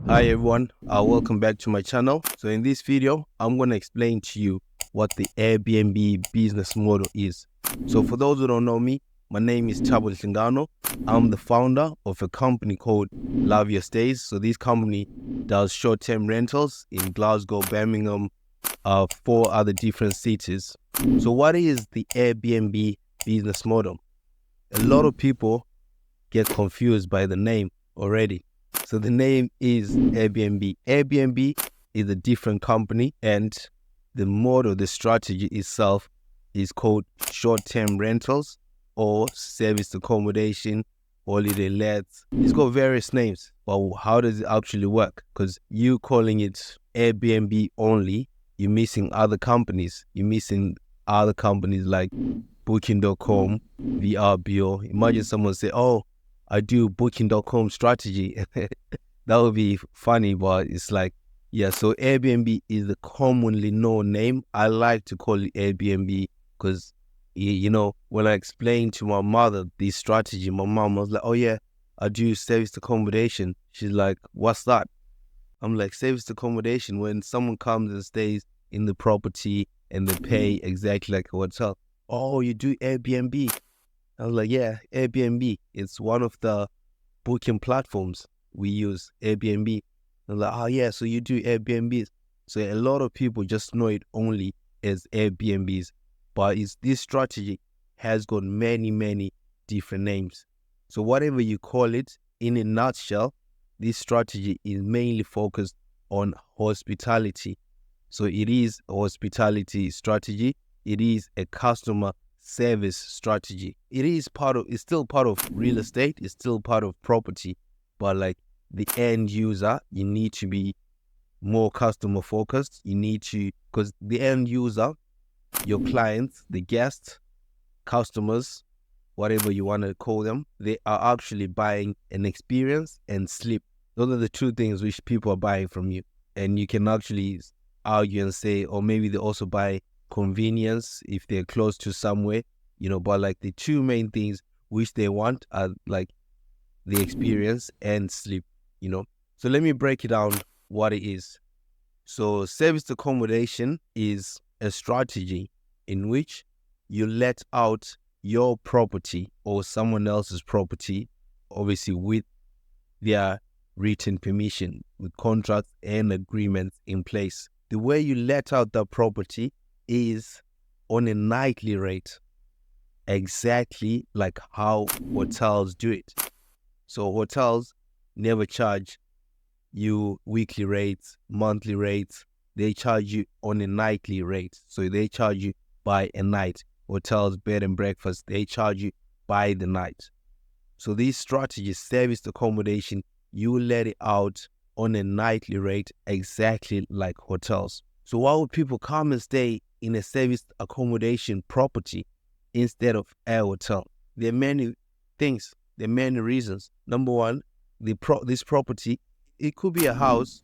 Hi everyone, welcome back to my channel. So in this video, I'm going to explain to you what the Airbnb business model is. So for those who don't know me, my name is Chabo Singano. I'm the founder of a company called Love Your Stays. So this company does short-term rentals in Glasgow, Birmingham, 4 other different cities. So what is the Airbnb business model? A lot of people get confused by the name already. So the name is Airbnb. Airbnb is a different company, and the model, the strategy itself is called short-term rentals or service accommodation, holiday lets. It's got various names, but how does it actually work? Because you calling it Airbnb only, you're missing other companies. You're missing other companies like Booking.com, VRBO. Imagine someone say, "Oh, I do Booking.com strategy." That would be funny, but it's like, yeah, so Airbnb is the commonly known name. I like to call it Airbnb because, when I explained to my mother this strategy, my mom was like, "Oh, yeah, I do service accommodation." She's like, "What's that?" I'm like, service accommodation, when someone comes and stays in the property and they pay exactly like a hotel. "Oh, you do Airbnb?" I was like, "Yeah, Airbnb. It's one of the booking platforms we use, Airbnb." I'm like, "Oh yeah, so you do Airbnbs." So a lot of people just know it only as Airbnbs, but this strategy has got many, many different names. So whatever you call it, in a nutshell, this strategy is mainly focused on hospitality. So it is a hospitality strategy. It is a customer service strategy. It's still part of real estate. It's still part of property, but like the end user, you need to be more customer focused. You need to, because the end user, your clients, the guests, customers, whatever you want to call them, they are actually buying an experience and sleep. Those are the two things which people are buying from you. And you can actually argue and say, or maybe they also buy convenience if they're close to somewhere, but like the two main things which they want are like the experience and sleep. So let me break it down what it is. So service accommodation is a strategy in which you let out your property or someone else's property, obviously with their written permission, with contracts and agreements in place. The way you let out the property is on a nightly rate, exactly like how hotels do it. So hotels never charge you weekly rates, monthly rates. They charge you on a nightly rate. So they charge you by a night. Hotels, bed and breakfast, they charge you by the night. So these strategies, service accommodation, you let it out on a nightly rate exactly like hotels. So why would people come and stay in a service accommodation property instead of a hotel? There are many things. There are many reasons. Number one, this property, it could be a house,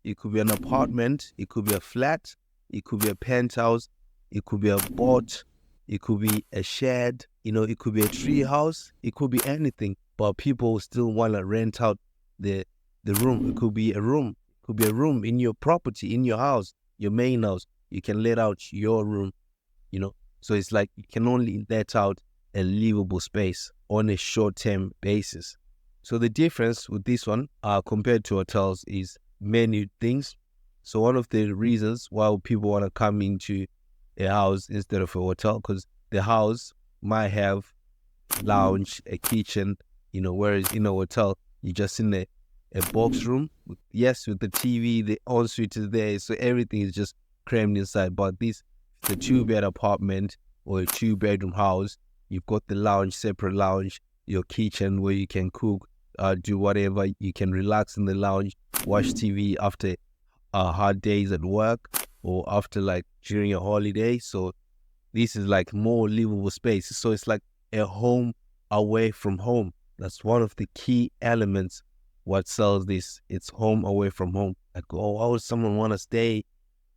it could be an apartment, it could be a flat, it could be a penthouse, it could be a boat, it could be a shed, it could be a tree house, it could be anything. But people still want to rent out the room. It could be a room. It could be a room in your property, in your house, your main house. You can let out your room. So it's like you can only let out a livable space on a short-term basis. So the difference with this one compared to hotels is many things. So one of the reasons why people want to come into a house instead of a hotel, because the house might have lounge, a kitchen, whereas in a hotel, you're just in a box room. Yes, with the TV, the ensuite is there, so everything is just crammed inside. But the 2-bed apartment or a 2-bedroom house, you've got the lounge, separate lounge, your kitchen where you can cook, do whatever. You can relax in the lounge, watch TV after hard days at work or after like during a holiday. So this is like more livable space. So it's like a home away from home. That's one of the key elements what sells this. It's home away from home. Like, oh, why would someone want to stay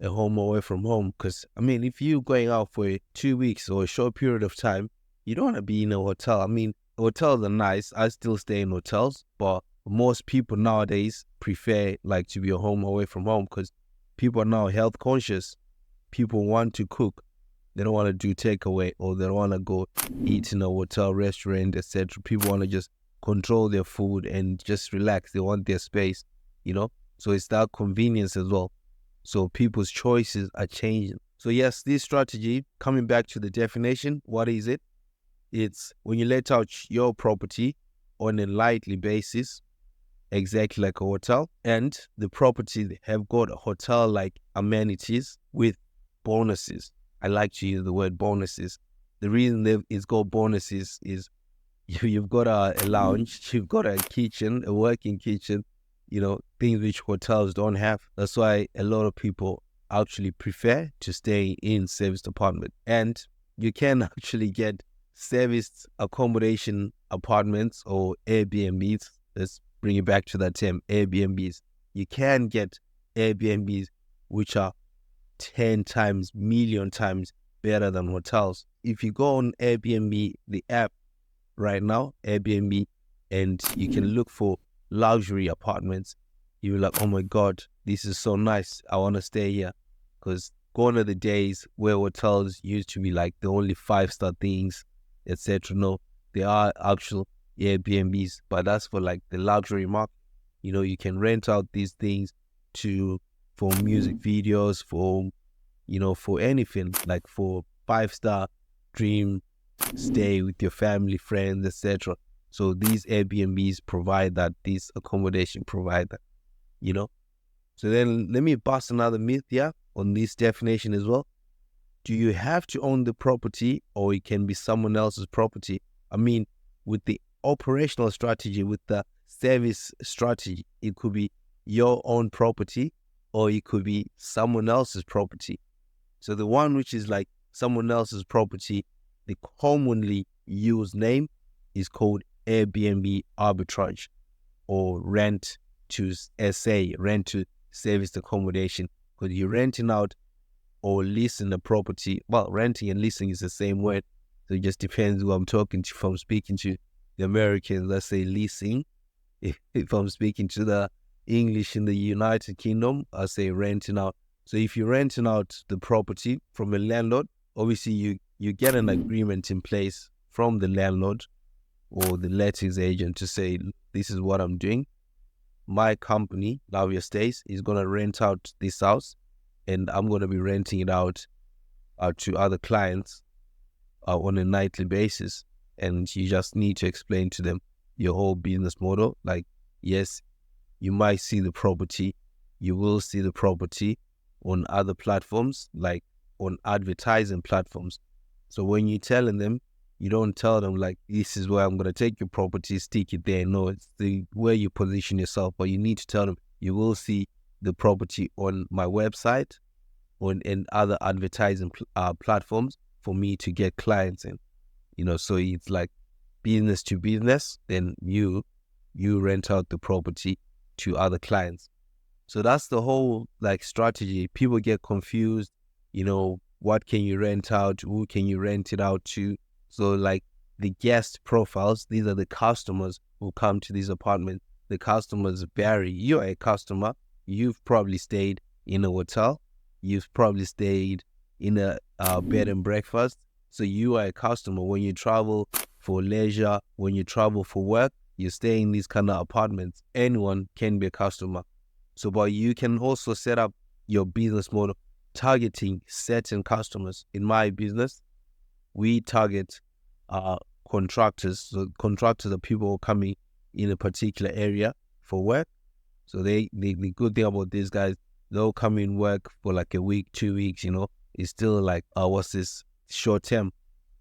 a home away from home? Because I mean, if you're going out for 2 weeks or a short period of time, you don't want to be in a hotel. I mean, hotels are nice. I still stay in hotels, but most people nowadays prefer like to be at home away from home because people are now health conscious. People want to cook. They don't want to do takeaway, or they don't want to go eat in a hotel, restaurant, etc. People want to just control their food and just relax. They want their space, you know? So it's that convenience as well. So people's choices are changing. So yes, this strategy, coming back to the definition, what is it? It's when you let out your property on a nightly basis, exactly like a hotel, and the property have got hotel-like amenities with bonuses. I like to use the word bonuses. The reason it's got bonuses is you've got a lounge, you've got a kitchen, a working kitchen, you know, things which hotels don't have. That's why a lot of people actually prefer to stay in serviced apartment. And you can actually get serviced accommodation apartments or Airbnbs. Let's bring it back to that term, Airbnbs. You can get Airbnbs which are 10 times, million times better than hotels. If you go on Airbnb, the app right now, Airbnb, and you can look for luxury apartments, you're like, oh my God, this is so nice. I want to stay here. Because gone are the days where hotels used to be like the only 5-star things, etc. No, there are actual Airbnbs, but that's for like the luxury market. You know, you can rent out these things for music videos, for, you know, for anything, like for 5-star dream stay with your family, friends, etc. So these Airbnbs provide that, these accommodation provide that, you know. So then let me bust another myth here on this definition as well. Do you have to own the property, or it can be someone else's property? I mean, with the operational strategy, with the service strategy, it could be your own property or it could be someone else's property. So the one which is like someone else's property, the commonly used name is called Airbnb arbitrage, or rent to SA, rent to serviced accommodation, because you're renting out or leasing the property. Well, renting and leasing is the same word, so it just depends who I'm talking to. If I'm speaking to the Americans, let's say leasing. If I'm speaking to the English in the United Kingdom, I say renting out. So if you're renting out the property from a landlord, obviously you get an agreement in place from the landlord or the lettings agent to say, this is what I'm doing. My company, Love Your Stays, is going to rent out this house, and I'm going to be renting it out to other clients on a nightly basis. And you just need to explain to them your whole business model. Like, yes, you might see the property, you will see the property on other platforms, like on advertising platforms. So when you're telling them, you don't tell them like, this is where I'm going to take your property, stick it there. No, it's the way you position yourself. But you need to tell them, you will see the property on my website, and other advertising platforms for me to get clients in. You know, so it's like business to business. Then you rent out the property to other clients. So that's the whole like strategy. People get confused, you know, what can you rent out? Who can you rent it out to? So like the guest profiles, these are the customers who come to these apartments. The customers vary. You're a customer. You've probably stayed in a hotel. You've probably stayed in a bed and breakfast. So you are a customer. When you travel for leisure, when you travel for work, you stay in these kind of apartments. Anyone can be a customer. So, but you can also set up your business model targeting certain customers. In my business, we target contractors. So contractors are people who are coming in a particular area for work. So the good thing about these guys, they'll come in work for like a week, 2 weeks, you know, it's still like, what's this, short term.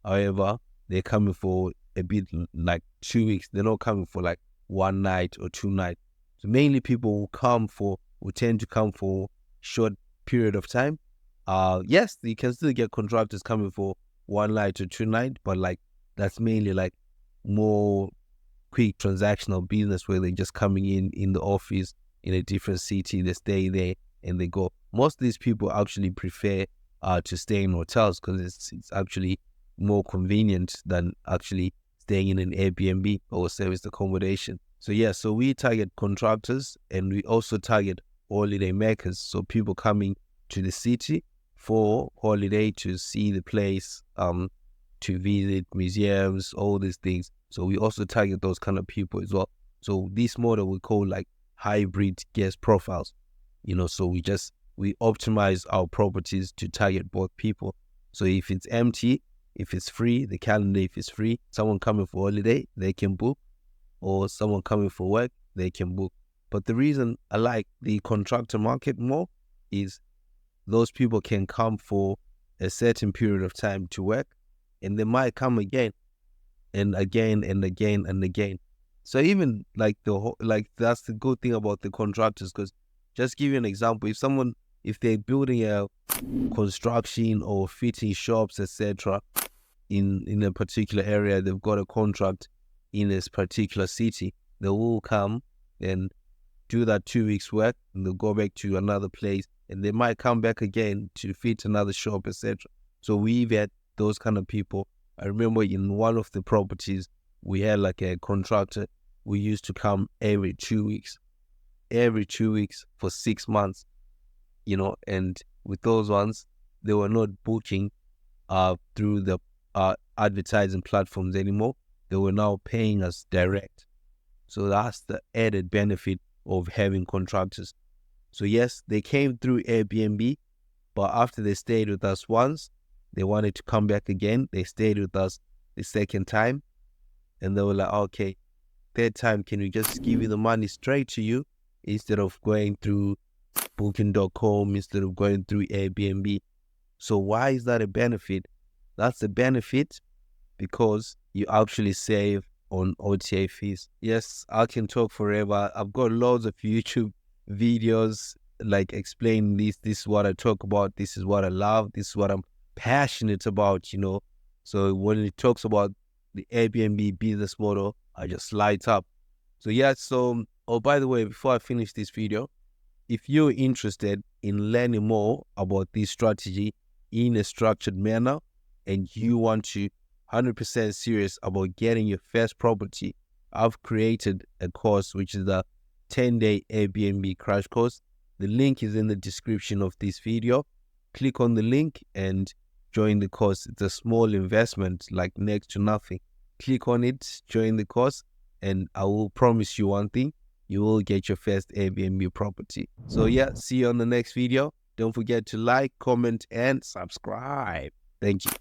However, they're coming for a bit like 2 weeks. They're not coming for like 1 night or 2 nights. So mainly people who tend to come for short period of time. Yes, you can still get contractors coming for 1 night or 2 nights, but like that's mainly like more quick transactional business where they're just coming in the office in a different city, they stay there and they go. Most of these people actually prefer to stay in hotels because it's actually more convenient than actually staying in an Airbnb or serviced accommodation. So yeah, so we target contractors and we also target holiday makers. So people coming to the city for holiday to see the place, to visit museums, all these things. So we also target those kind of people as well. So this model we call like hybrid guest profiles. So we optimize our properties to target both people. So if it's empty, if it's free, the calendar, if it's free, someone coming for holiday, they can book, or someone coming for work, they can book. But the reason I like the contractor market more is those people can come for a certain period of time to work, and they might come again and again and again and again. So even like that's the good thing about the contractors, because just give you an example, if they're building a construction or fitting shops, etc., in a particular area, they've got a contract in this particular city, they will come and do that 2 weeks work, and they'll go back to another place, and they might come back again to fit another shop, etc. So we've had those kind of people. I remember in one of the properties, we had like a contractor who used to come every 2 weeks for 6 months, and with those ones, they were not booking through the advertising platforms anymore. They were now paying us direct. So that's the added benefit of having contractors. So yes, they came through Airbnb, but after they stayed with us once, they wanted to come back again. They stayed with us the second time, and they were like, okay, third time, can we just give you the money straight to you instead of going through booking.com, instead of going through Airbnb? So why is that a benefit? That's a benefit because you actually save on OTA fees. Yes, I can talk forever. I've got loads of YouTube videos like explaining this. This is what I talk about. This is what I love. This is what I'm passionate about, So when it talks about the Airbnb business model, I just light up. So yeah, oh, by the way, before I finish this video, if you're interested in learning more about this strategy in a structured manner, and you want to 100% serious about getting your first property, I've created a course which is the 10-day Airbnb crash course. The link is in the description of this video. Click on the link and join the course. It's a small investment, like next to nothing. Click on it, join the course, and I will promise you one thing: you will get your first Airbnb property. So yeah, see you on the next video. Don't forget to like, comment, and subscribe. Thank you.